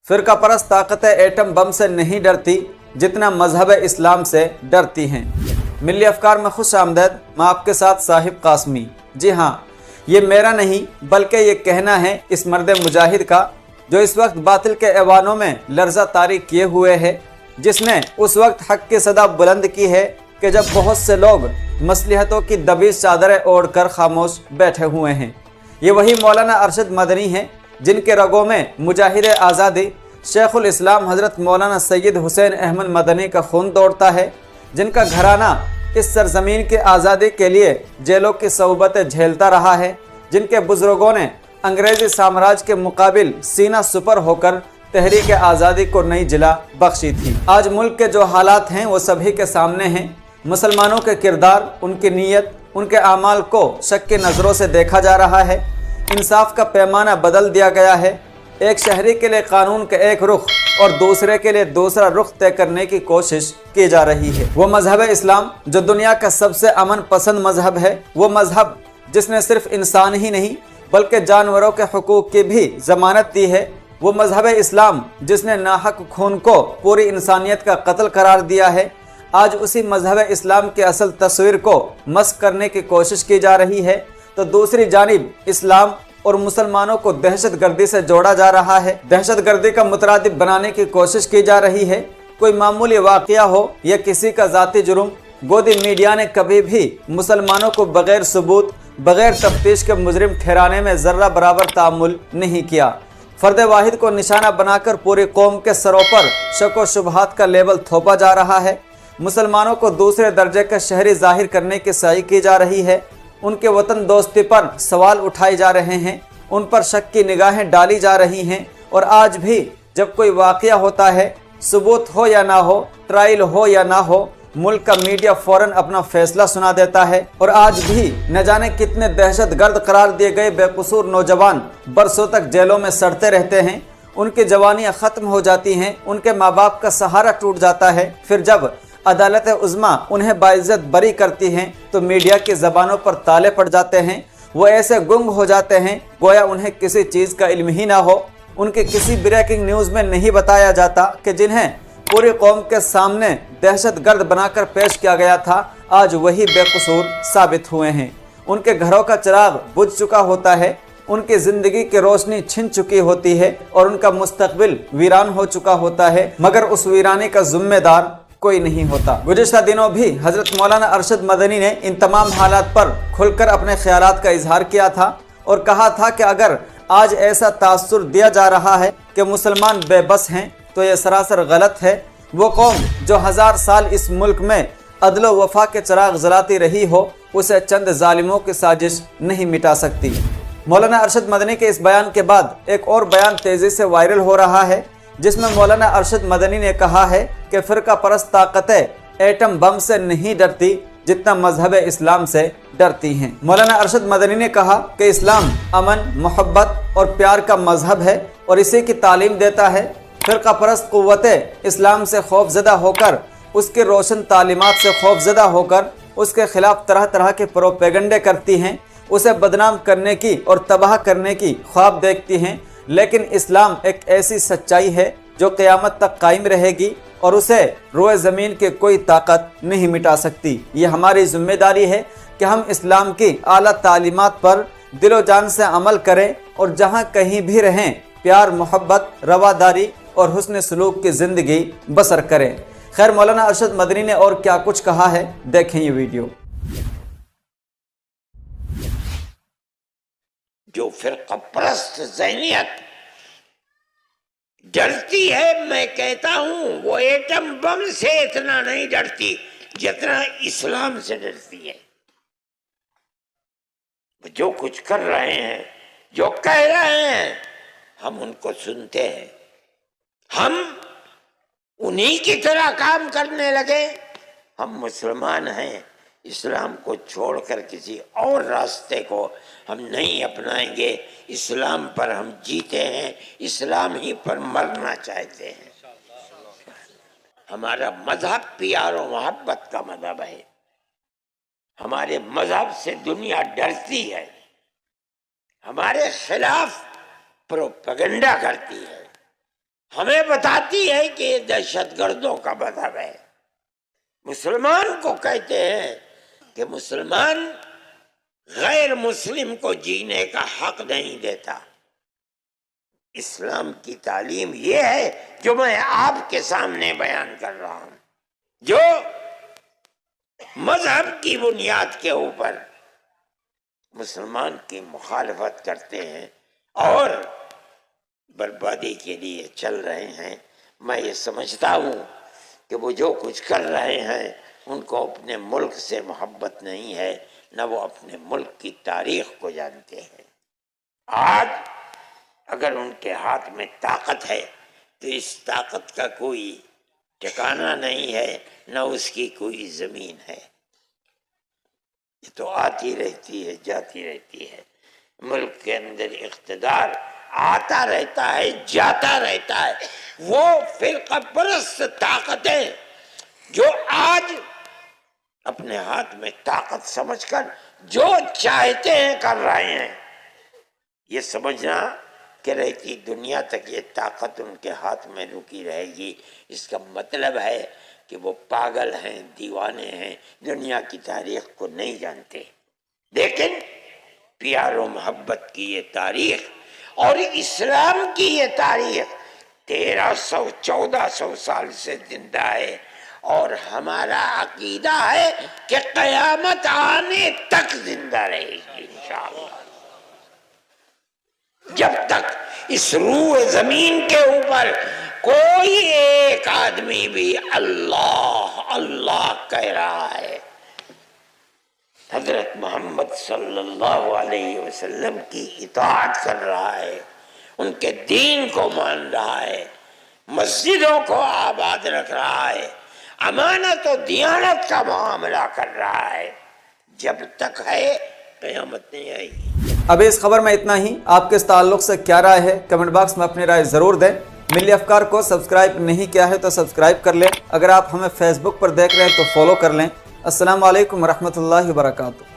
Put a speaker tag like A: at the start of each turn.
A: فرقہ پرست طاقت ایٹم بم سے نہیں ڈرتی جتنا مذہب اسلام سے ڈرتی ہیں۔ ملی افکار میں خوش آمدید، میں آپ کے ساتھ صاحب قاسمی۔ جی ہاں، یہ میرا نہیں بلکہ یہ کہنا ہے اس مرد مجاہد کا جو اس وقت باطل کے ایوانوں میں لرزہ طاری کیے ہوئے ہے، جس نے اس وقت حق کی صدا بلند کی ہے کہ جب بہت سے لوگ مصلحتوں کی دبیش چادریں اوڑھ کر خاموش بیٹھے ہوئے ہیں۔ یہ وہی مولانا ارشد مدنی ہیں جن کے رگوں میں مجاہد آزادی شیخ الاسلام حضرت مولانا سید حسین احمد مدنی کا خون دوڑتا ہے، جن کا گھرانہ اس سرزمین کی آزادی کے لیے جیلوں کی صعوبتیں جھیلتا رہا ہے، جن کے بزرگوں نے انگریزی سامراج کے مقابل سینہ سپر ہو کر تحریک آزادی کو نئی جلا بخشی تھی۔ آج ملک کے جو حالات ہیں وہ سبھی کے سامنے ہیں۔ مسلمانوں کے کردار، ان کی نیت، ان کے اعمال کو شک کی نظروں سے دیکھا جا رہا ہے۔ انصاف کا پیمانہ بدل دیا گیا ہے۔ ایک شہری کے لیے قانون کا ایک رخ اور دوسرے کے لیے دوسرا رخ طے کرنے کی کوشش کی جا رہی ہے۔ وہ مذہب اسلام جو دنیا کا سب سے امن پسند مذہب ہے، وہ مذہب جس نے صرف انسان ہی نہیں بلکہ جانوروں کے حقوق کی بھی ضمانت دی ہے، وہ مذہب اسلام جس نے ناحق خون کو پوری انسانیت کا قتل قرار دیا ہے، آج اسی مذہب اسلام کی اصل تصویر کو مسخ کرنے کی کوشش کی جا رہی ہے، تو دوسری جانب اسلام اور مسلمانوں کو دہشت گردی سے جوڑا جا رہا ہے، دہشت گردی کا مترادف بنانے کی کوشش کی جا رہی ہے۔ کوئی معمولی واقعہ ہو یا کسی کا ذاتی جرم، گودی میڈیا نے کبھی بھی مسلمانوں کو بغیر ثبوت، بغیر تفتیش کے مجرم ٹھہرانے میں ذرہ برابر تعامل نہیں کیا۔ فرد واحد کو نشانہ بنا کر پوری قوم کے سروں پر شک و شبہات کا لیبل تھوپا جا رہا ہے۔ مسلمانوں کو دوسرے درجے کا شہری ظاہر کرنے کی سعی کی جا رہی ہے۔ ان کے وطن دوستی پر سوال اٹھائے جا رہے ہیں، ان پر شک کی نگاہیں ڈالی جا رہی ہیں، اور آج بھی جب کوئی واقعہ ہوتا ہے، ثبوت ہو یا نہ ہو، ٹرائل ہو یا نہ ہو، ملک کا میڈیا فوراً اپنا فیصلہ سنا دیتا ہے، اور آج بھی نہ جانے کتنے دہشت گرد قرار دیے گئے بے قصور نوجوان برسوں تک جیلوں میں سڑتے رہتے ہیں، ان کی جوانیاں ختم ہو جاتی ہیں، ان کے ماں باپ کا سہارا ٹوٹ جاتا ہے، پھر جب عدالت عظمیٰ انہیں باعزت بری کرتی ہیں تو میڈیا کی زبانوں پر تالے پڑ جاتے ہیں، وہ ایسے گنگ ہو جاتے ہیں گویا انہیں کسی چیز کا علم ہی نہ ہو۔ ان کی کسی بریکنگ نیوز میں نہیں بتایا جاتا کہ جنہیں پوری قوم کے سامنے دہشت گرد بنا کر پیش کیا گیا تھا، آج وہی بے قصور ثابت ہوئے ہیں۔ ان کے گھروں کا چراغ بجھ چکا ہوتا ہے، ان کی زندگی کی روشنی چھن چکی ہوتی ہے اور ان کا مستقبل ویران ہو چکا ہوتا ہے، مگر اس ویرانی کا ذمہ دار کوئی نہیں ہوتا۔ گزشتہ دنوں بھی حضرت مولانا ارشد مدنی نے ان تمام حالات پر کھل کر اپنے خیالات کا اظہار کیا تھا اور کہا تھا کہ اگر آج ایسا تاثر دیا جا رہا ہے کہ مسلمان بے بس ہیں تو یہ سراسر غلط ہے۔ وہ قوم جو 1000 سال اس ملک میں عدل و وفا کے چراغ جلاتی رہی ہو، اسے چند ظالموں کی سازش نہیں مٹا سکتی۔ مولانا ارشد مدنی کے اس بیان کے بعد ایک اور بیان تیزی سے وائرل ہو رہا ہے، جس میں مولانا ارشد مدنی نے کہا ہے کہ فرقہ پرست طاقتیں ایٹم بم سے نہیں ڈرتی جتنا مذہب اسلام سے ڈرتی ہیں۔ مولانا ارشد مدنی نے کہا کہ اسلام امن، محبت اور پیار کا مذہب ہے اور اسی کی تعلیم دیتا ہے۔ فرقہ پرست قوتیں اسلام سے خوف زدہ ہو کر، اس کی روشن تعلیمات سے خوف زدہ ہو کر اس کے خلاف طرح طرح کے پروپیگنڈے کرتی ہیں، اسے بدنام کرنے کی اور تباہ کرنے کی خواب دیکھتی ہیں، لیکن اسلام ایک ایسی سچائی ہے جو قیامت تک قائم رہے گی اور اسے روئے زمین کی کوئی طاقت نہیں مٹا سکتی۔ یہ ہماری ذمہ داری ہے کہ ہم اسلام کی اعلیٰ تعلیمات پر دل و جان سے عمل کریں اور جہاں کہیں بھی رہیں پیار، محبت، رواداری اور حسن سلوک کی زندگی بسر کریں۔ خیر، مولانا ارشد مدنی نے اور کیا کچھ کہا ہے، دیکھیں یہ ویڈیو۔
B: جو فرقہ پرست ذہنیت ڈرتی ہے، میں کہتا ہوں وہ ایٹم بم سے اتنا نہیں ڈرتی جتنا اسلام سے ڈرتی ہے۔ جو کچھ کر رہے ہیں، جو کہہ رہے ہیں، ہم ان کو سنتے ہیں، ہم انہی کی طرح کام کرنے لگے۔ ہم مسلمان ہیں، اسلام کو چھوڑ کر کسی اور راستے کو ہم نہیں اپنائیں گے۔ اسلام پر ہم جیتے ہیں، اسلام ہی پر مرنا چاہتے ہیں۔ ہمارا مذہب پیار و محبت کا مذہب ہے۔ ہمارے مذہب سے دنیا ڈرتی ہے، ہمارے خلاف پروپیگنڈا کرتی ہے، ہمیں بتاتی ہے کہ یہ دہشت گردوں کا مذہب ہے. مسلمان کو کہتے ہیں کہ مسلمان غیر مسلم کو جینے کا حق نہیں دیتا. اسلام کی تعلیم یہ ہے جو میں آپ کے سامنے بیان کر رہا ہوں. جو مذہب کی بنیاد کے اوپر مسلمان کی مخالفت کرتے ہیں اور بربادی کے لیے چل رہے ہیں، میں یہ سمجھتا ہوں کہ وہ جو کچھ کر رہے ہیں ان کو اپنے ملک سے محبت نہیں ہے، نہ وہ اپنے ملک کی تاریخ کو جانتے ہیں. آج اگر ان کے ہاتھ میں طاقت ہے تو اس طاقت کا کوئی ٹھکانہ نہیں ہے، نہ اس کی کوئی زمین ہے. یہ تو آتی رہتی ہے، جاتی رہتی ہے. ملک کے اندر اقتدار آتا رہتا ہے، جاتا رہتا ہے. وہ فرقہ پرست طاقتیں جو آج اپنے ہاتھ میں طاقت سمجھ کر جو چاہتے ہیں کر رہے ہیں، یہ سمجھنا کہ رہتی دنیا تک یہ طاقت ان کے ہاتھ میں رکی رہے گی، اس کا مطلب ہے کہ وہ پاگل ہیں، دیوانے ہیں، دنیا کی تاریخ کو نہیں جانتے. لیکن پیار و محبت کی یہ تاریخ اور اسلام کی یہ تاریخ 1300-1400 سال سے زندہ ہے، اور ہمارا عقیدہ ہے کہ قیامت آنے تک زندہ رہے گی انشاءاللہ. جب تک اس روح زمین کے اوپر کوئی ایک آدمی بھی اللہ اللہ کہہ رہا ہے، حضرت محمد صلی اللہ علیہ وسلم کی اطاعت کر رہا ہے، ان کے دین کو مان رہا ہے، مسجدوں کو آباد رکھ رہا ہے، امانت و دیانت کا معاملہ کر رہا ہے، جب تک ہے قیامت نہیں آئی.
A: اب اس خبر میں اتنا ہی. آپ کے اس تعلق سے کیا رائے ہے کمنٹ باکس میں اپنی رائے ضرور دیں. ملی افکار کو سبسکرائب نہیں کیا ہے تو سبسکرائب کر لیں. اگر آپ ہمیں فیس بک پر دیکھ رہے ہیں تو فالو کر لیں. السلام علیکم ورحمۃ اللہ وبرکاتہ.